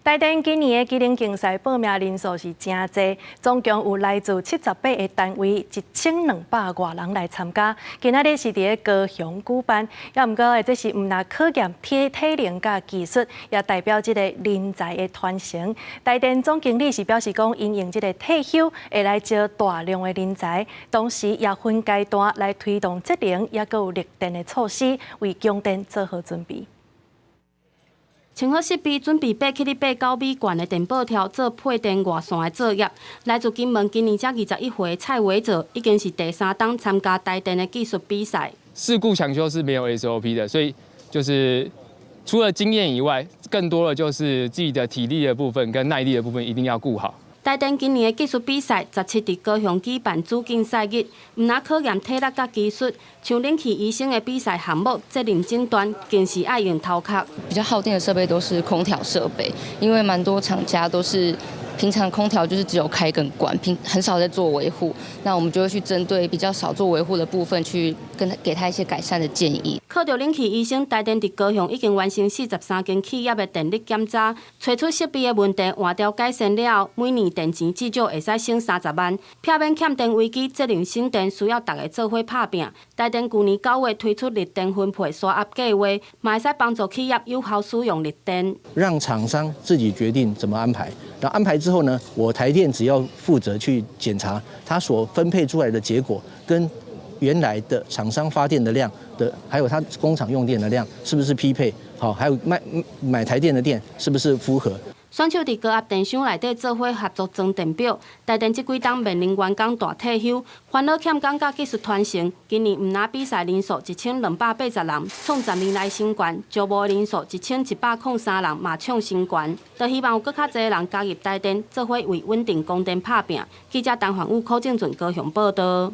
台电今年的机能竞赛报名人数是真多，总共有来自78个单位1200多人来参加。今仔日是伫高雄举办，也毋过这是毋但考验体能甲技术，也代表这个人才的传承。台电总经理是表示讲，因应这个退休会来招大量的人才，同时也分阶段来推动节能也佮有绿电的措施，为供电做好准备。 清河设备准备8起8.9米悬的电报条做配电外线的作业。来自金门今年才21岁的蔡伟哲，已经是第3档参加台电的技术比赛。事故抢修是没有 SOP 的，所以就是除了经验以外，更多的就是自己的体力的部分跟耐力的部分一定要顾好。 台电今年的技术比赛17伫高雄举办主竞赛日，毋但考验体力甲技术，像冷气医生的比赛项目，责任诊断更是爱用头壳。比较耗电的设备都是空调设备，因为蛮多厂家都是平常空调就是只有开跟关，很少在做维护。那我们就会去针对比较少做维护的部分，去给他一些改善的建议。考到冷气医生，台电伫高雄已经完成43间企业的电力检查，找出设备的问题，换掉改善了后，每年电钱至少会使省30万，避免欠电危机。节能省电需要大家做伙打拼。台电去年9月推出绿电分配刷压计划，嘛会使帮助企业有效使用绿电，让厂商自己决定怎么安排。然后安排之后呢，我台电只要负责去检查它所分配出来的结果跟原来的厂商发电的量的，还有它工厂用电的量是不是匹配？好，还有买台电的电是不是符合？ 选手伫高压电箱内底做伙合作装电表。台电这几档面临员工大退休，烦恼欠工甲技术传承。今年毋但比赛人数1280人，创10年来新高；招募人数1103人，嘛创新高。就希望有更较侪人加入台电，做伙为稳定供电拍拼。记者陈焕武、柯正俊高雄报道。